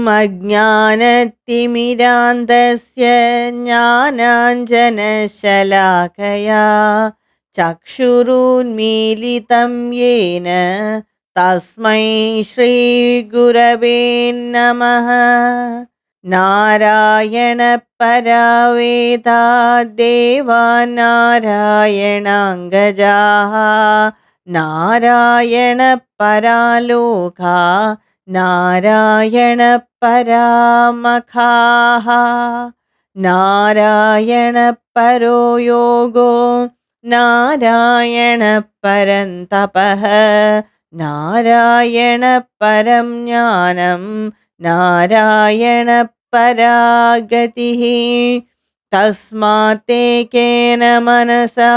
अज्ञानतिमिरान्धस्य ज्ञानाञ्जनशलाकया चक्षुरुन्मीलितं येन तस्मै श्रीगुरवे नमः। नारायणपरा वेदा देवा नारायणाङ्गजाः नारायणपरा लोका नारायणपरामखाः नारायणपरो योगो नारायणपरन्तपः नारायणपरं ज्ञानं नारायणपरा गतिः। तस्मात् एकेन मनसा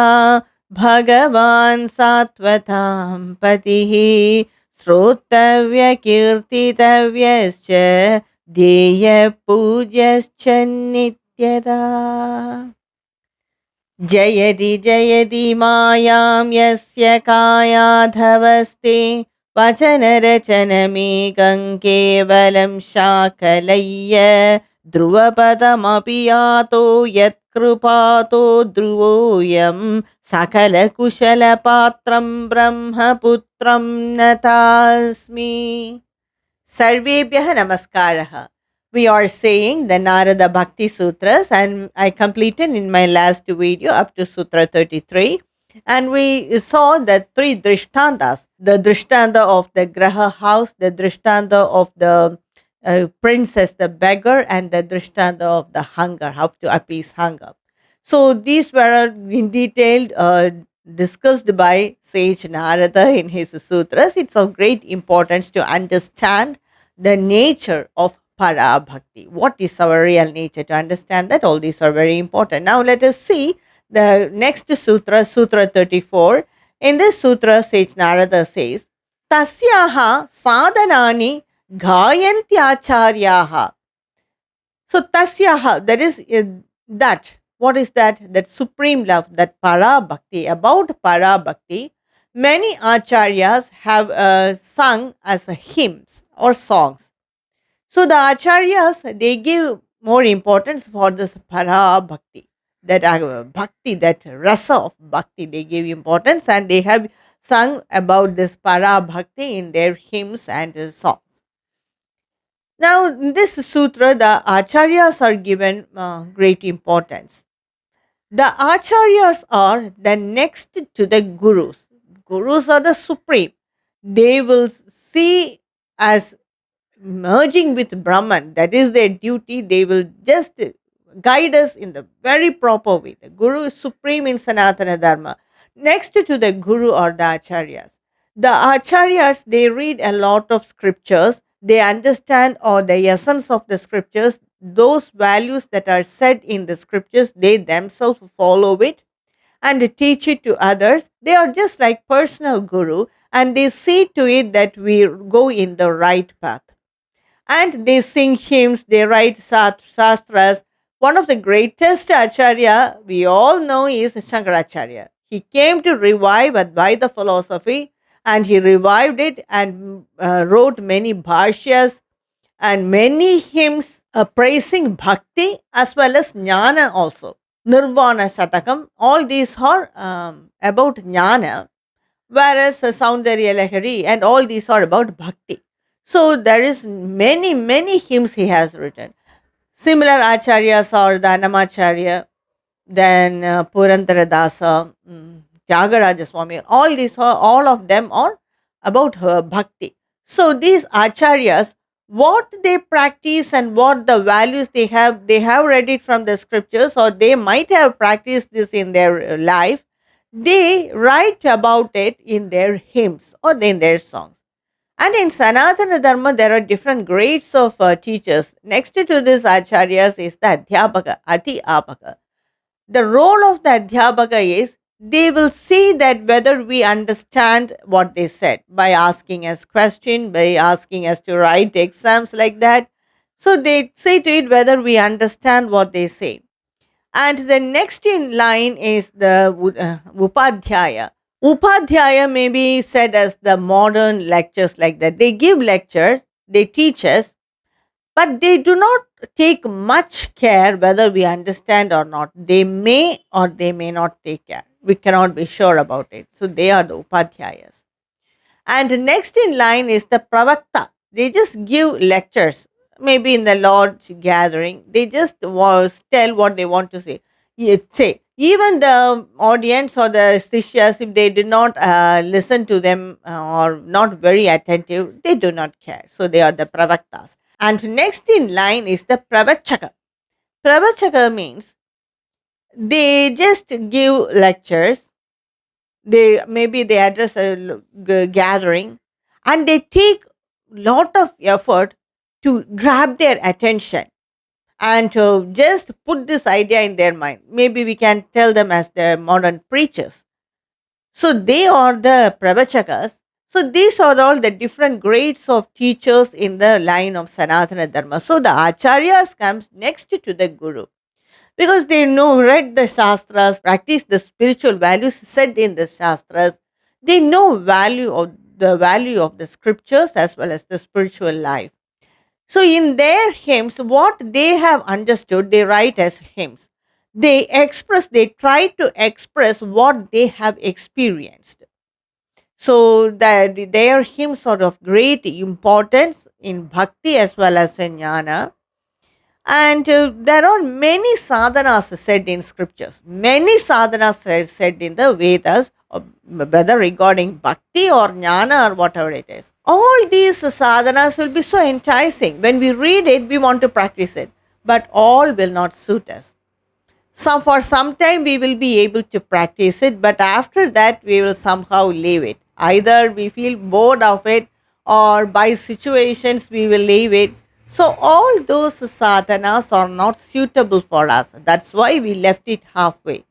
भगवान् सात्वतां पतिः श्रोतव्यकीर्तितव्यश्च ध्येयपूज्यश्च नित्यदा। जयति जयति मायां यस्य कायाधवस्ते वचनरचनमेकं केवलं शाकलय्य ध्रुवपदमपि यातो यत्कृपातो ध्रुवोऽयं सकलकुशलपात्रं ब्रह्मपुत्रं नतास्मि। सर्वेभ्यः नमस्कारः. We are saying the Narada Bhakti Sutras, and I completed in my last video up to Sutra 33. And we saw the three drishtantas, the drishtanta of the Graha house, the drishtanta of the princess, the beggar, and the drishtanta of the hunger, how to appease hunger. So these were in detail discussed by Sage Narada in his sutras. It's of great importance to understand the nature of Para Bhakti. What is our real nature? To understand that, all these are very important. Now let us see the next sutra, Sutra 34. In this sutra, Sage Narada says, Tasyaha sadhanani gayantyacharyaha. So tasyaha, that is that. What is that? That supreme love, that Para Bhakti. About Para Bhakti, many acharyas have sung as hymns or songs. So the acharyas, they give more importance for this Para Bhakti, that bhakti, that rasa of bhakti, they give importance, and they have sung about this Para Bhakti in their hymns and songs. Now in this sutra, the acharyas are given great importance. The acharyas are the next to the gurus. Gurus are the supreme. They will see as merging with Brahman, that is their duty. They will just guide us in the very proper way. The Guru is supreme in Sanatana Dharma. Next to the Guru are the Acharyas. The Acharyas, they read a lot of scriptures. They understand or the essence of the scriptures. Those values that are said in the scriptures, they themselves follow it and teach it to others. They are just like personal Guru, and they see to it that we go in the right path. And they sing hymns, they write sastras. One of the greatest acharya we all know is Shankaracharya. He came to revive Advaita philosophy, and he revived it and wrote many bhashyas and many hymns praising bhakti as well as jnana also. Nirvana Satakam, all these are about jnana, whereas Saundarya Lahari and all these are about bhakti. So there is many hymns he has written. Similar acharyas are the Annamacharya, then Purandara Dasa, Tyagaraja Swami. All of them are about bhakti. So these acharyas, what they practice and what the values they have read it from the scriptures, or they might have practiced this in their life. They write about it in their hymns or in their songs. And in Sanatana Dharma, there are different grades of teachers. Next to this acharyas is the Adhyapaka, Ati Apaka. The role of the Adhyapaka is they will see that whether we understand what they said by asking us questions, by asking us to write exams like that. So they say to it whether we understand what they say. And the next in line is the Upadhyaya. Upadhyaya may be said as the modern lectures like that. They give lectures, they teach us, but they do not take much care whether we understand or not. They may or they may not take care. We cannot be sure about it. So they are the Upadhyayas. And next in line is the Pravakta. They just give lectures, maybe in the Lord's gathering. They just tell what they want to say. Say. Even the audience or the Sishyas, if they did not listen to them or not very attentive, they do not care. So they are the Pravaktas. And next in line is the Pravachaka. Pravachaka means they just give lectures. They address a gathering, and they take lot of effort to grab their attention and to just put this idea in their mind. Maybe we can tell them as the modern preachers. So they are the Pravachakas. So these are all the different grades of teachers in the line of Sanatana Dharma. So the Acharyas comes next to the Guru, because they know, read the Shastras, practice the spiritual values said in the Shastras. They know value of the scriptures as well as the spiritual life. So in their hymns, what they have understood, they write as hymns. They try to express what they have experienced. So that their hymns are of great importance in bhakti as well as in jnana. And there are many sadhanas said in scriptures, many sadhanas said in the Vedas, whether regarding bhakti or jnana or whatever it is. All these sadhanas will be so enticing. When we read it, we want to practice it, but all will not suit us. For some time we will be able to practice it, but after that we will somehow leave it. Either we feel bored of it, or by situations we will leave it. So all those sadhanas are not suitable for us. That's why we left it halfway.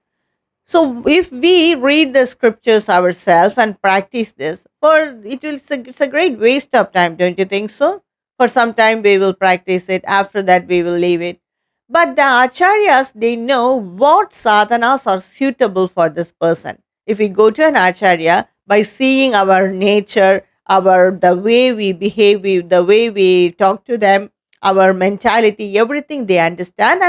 So if we read the scriptures ourselves and practice this, it's a great waste of time, don't you think so? For some time we will practice it, after that we will leave it. But the acharyas, they know what sadhanas are suitable for this person. If we go to an acharya, by seeing our nature, the way we behave, the way we talk to them, our mentality, everything they understand,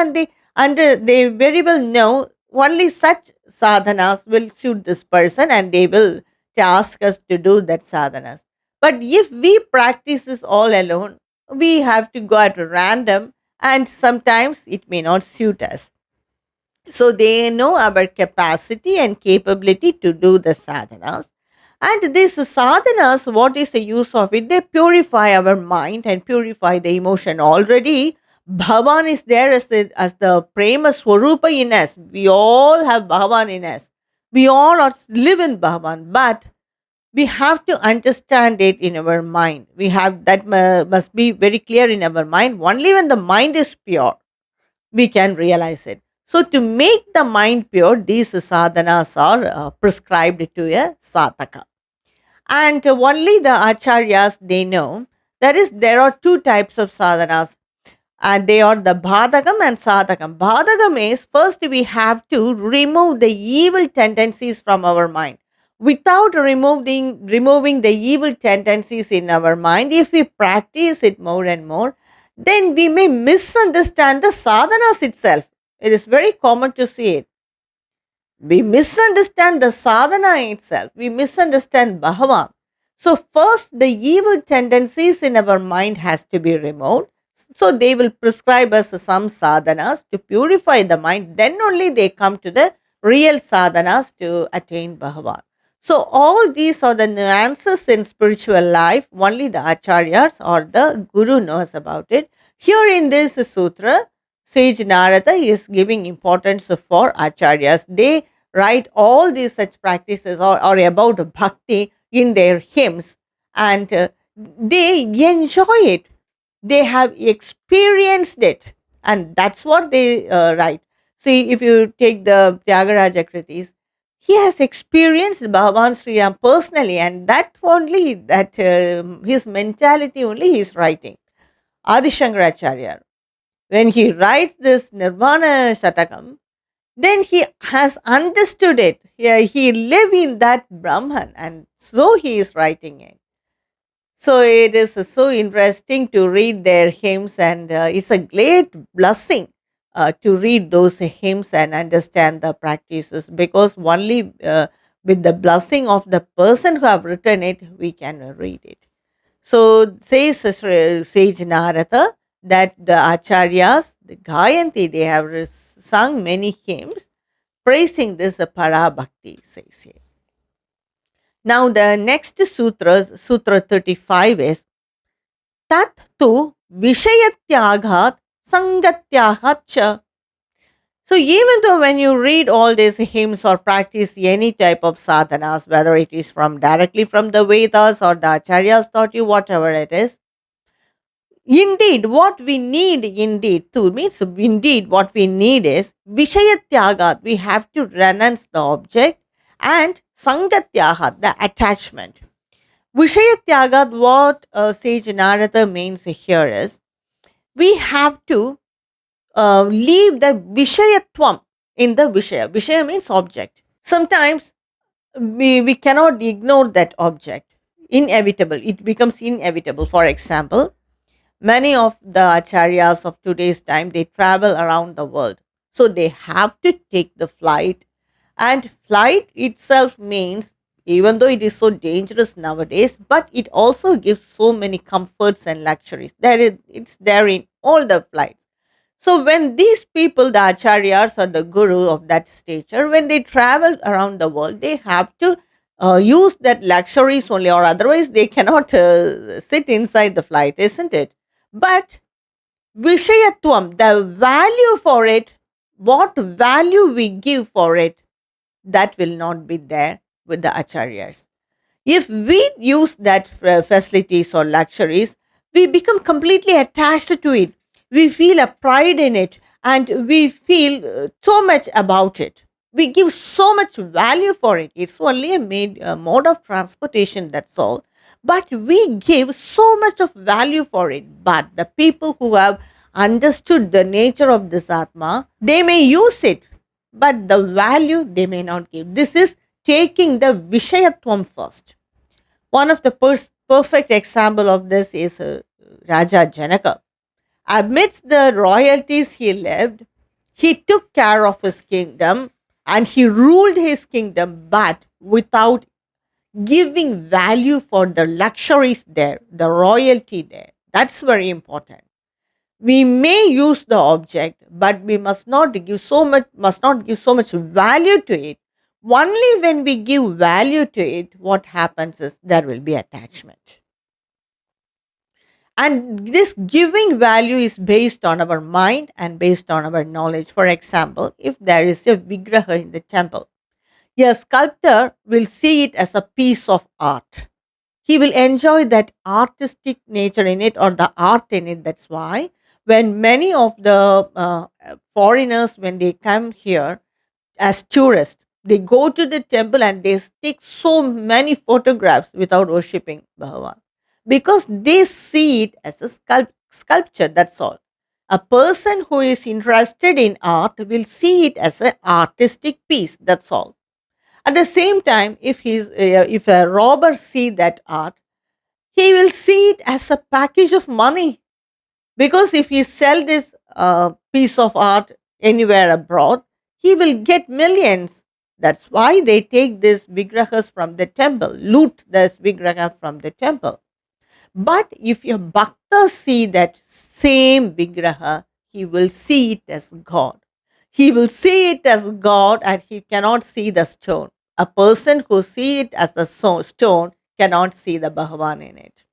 and they very well know only such sadhanas will suit this person, and they will ask us to do that sadhanas. But if we practice this all alone, we have to go at random, and sometimes it may not suit us. So they know our capacity and capability to do the sadhanas. And these sadhanas, what is the use of it? They purify our mind and purify the emotion. Already, Bhavan is there as the Prema Swarupa in us. We all have Bhavan in us. We all live in Bhavan, but we have to understand it in our mind. We have that must be very clear in our mind. Only when the mind is pure, we can realize it. So to make the mind pure, these sadhanas are prescribed to a sadhaka. And only the acharyas, they know. There are two types of sadhanas, and they are the bhadakam and sadhakam. Bhadakam is, first we have to remove the evil tendencies from our mind. Without removing the evil tendencies in our mind, if we practice it more and more, then we may misunderstand the sadhanas itself. It is very common to see it. We misunderstand the sadhana itself. We misunderstand Bhagavan. So first, the evil tendencies in our mind has to be removed. So they will prescribe us some sadhanas to purify the mind. Then only they come to the real sadhanas to attain Bhagavan. So all these are the nuances in spiritual life. Only the acharyas or the guru knows about it. Here in this sutra, Sage Narada is giving importance for acharyas. They write all these such practices or about bhakti in their hymns, and they enjoy it. They have experienced it, and that's what they write. See, if you take the Tyagaraja Kritis, he has experienced Bhagavan Sri Ram personally, and his mentality only he is writing. Adi Shankaracharya, when he writes this Nirvana Shatakam, then he has understood it. He lives in that Brahman, and so he is writing it. So it is so interesting to read their hymns, and it's a great blessing to read those hymns and understand the practices, because only with the blessing of the person who have written it we can read it. So says Sage Narada that the acharyas, the Gayanti, they have sung many hymns praising this para bhakti, says here. Now the next sutra, Sutra 35 is tat tu vishayatyagat sangatyagat cha. So even though when you read all these hymns or practice any type of sadhanas, whether it is from directly from the Vedas or the acharyas taught you, whatever it is, indeed, what we need indeed too means indeed what we need is Vishayatyagat. We have to renounce the object, and Sangatyagat, the attachment. Vishayatyagat, what Sage Narada means here is we have to leave the Vishayatvam in the Vishaya. Vishaya means object. Sometimes we cannot ignore that object. Inevitable. It becomes inevitable. For example, many of the acharyas of today's time, they travel around the world. So they have to take the flight. And flight itself means, even though it is so dangerous nowadays, but it also gives so many comforts and luxuries. It's there in all the flights. So when these people, the acharyas or the guru of that stature, when they travel around the world, they have to use that luxuries only, or otherwise they cannot sit inside the flight, isn't it? But Vishayatvam, the value for it, what value we give for it, that will not be there with the acharyas. If we use that facilities or luxuries, we become completely attached to it. We feel a pride in it, and we feel so much about it. We give so much value for it. It's only a mode of transportation, that's all. But we give so much of value for it. But the people who have understood the nature of this Atma, they may use it, but the value they may not give. This is taking the Vishayatvam first. One of the perfect example of this is Raja Janaka. Amidst the royalties he lived, he took care of his kingdom and he ruled his kingdom, but without giving value for the luxuries there, the royalty there. That's very important. We may use the object, but we must not give so much value to it. Only when we give value to it, what happens is there will be attachment. And this giving value is based on our mind and based on our knowledge. For example, if there is a vigraha in the temple, a sculptor will see it as a piece of art. He will enjoy that artistic nature in it or the art in it. That's why when many of the foreigners, when they come here as tourists, they go to the temple and they take so many photographs without worshipping Bhagavan, because they see it as a sculpture. That's all. A person who is interested in art will see it as an artistic piece. That's all. At the same time, if a robber see that art, he will see it as a package of money, because if he sell this piece of art anywhere abroad, he will get millions. That's why they take these vigrahas from the temple, loot this vigraha from the temple. But if your bhakta see that same vigraha, he will see it as God. He will see it as God, and he cannot see the stone. A person who see it as a stone cannot see the Bhagavan in it.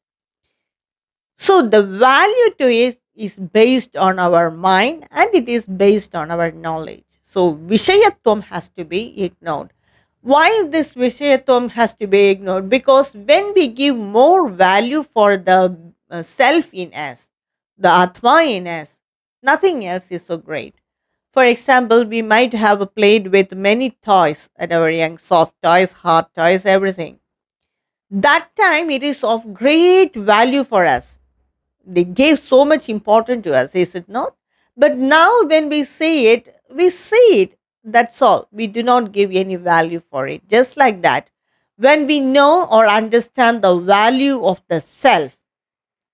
So the value to it is based on our mind and it is based on our knowledge. So Vishayatvam has to be ignored. Why this Vishayatvam has to be ignored? Because when we give more value for the self in us, the Atma in us, nothing else is so great. For example, we might have played with many toys at our young, soft toys, hard toys, everything. That time it is of great value for us. They gave so much importance to us, is it not? But now when we see it, we see it. That's all. We do not give any value for it. Just like that, When we know or understand the value of the self,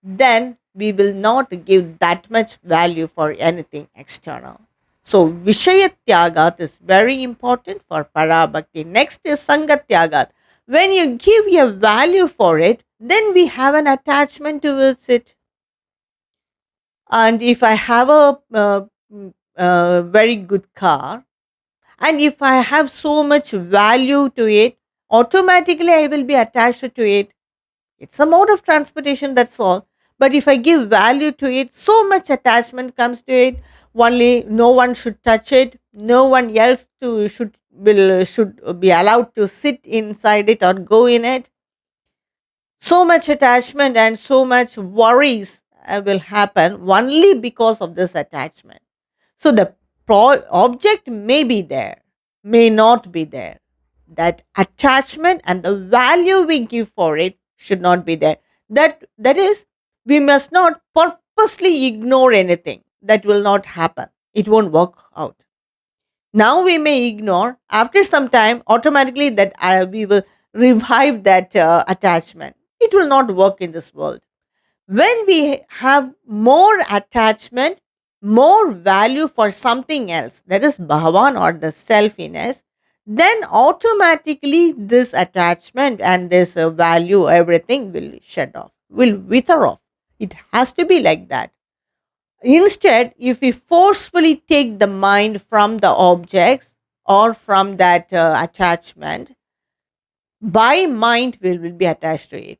then we will not give that much value for anything external. So Vishaya Tyagat is very important for Parabhakti. Next is Sangat Tyagat. When you give a value for it, then we have an attachment towards it. And if I have a very good car, and if I have so much value to it, automatically I will be attached to it. It's a mode of transportation, that's all. But if I give value to it, so much attachment comes to it. Only no one should touch it. No one else to should be allowed to sit inside it or go in it. So much attachment and so much worries will happen only because of this attachment. So the object may be there, may not be there. That attachment and the value we give for it should not be there. That is, we must not purposely ignore anything. That will not happen. It won't work out. Now we may ignore. After some time, automatically that we will revive that attachment. It will not work in this world. When we have more attachment, more value for something else, that is Bhagavan or the selfiness, then automatically this attachment and this value, everything will shut off, will wither off. It has to be like that. Instead, if we forcefully take the mind from the objects or from that attachment, by mind we will be attached to it.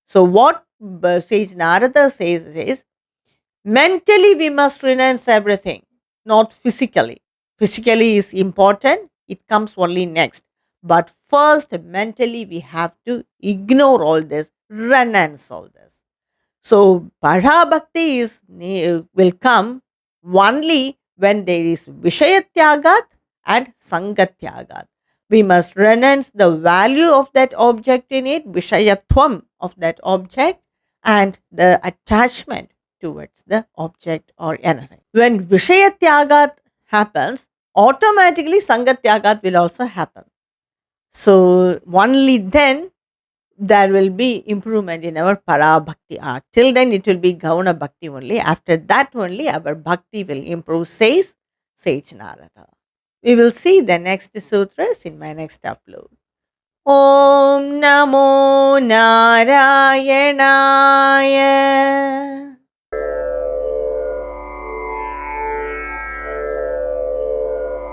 So, what Sage Narada says is, mentally, we must renounce everything, not physically. Physically is important, it comes only next. But first, mentally, we have to ignore all this, renounce all this. So, Parabhakti will come only when there is Vishayatyagat and Sangatyagat. We must renounce the value of that object in it, Vishayatvam of that object, and the attachment towards the object or anything. When Vishayatyagat happens, automatically Sangatyagat will also happen. So, only then there will be improvement in our para bhakti art. Till then, it will be Gauna bhakti only. After that, only our bhakti will improve, says Sage Narada. We will see the next sutras in my next upload. Om Namo Narayanaaya.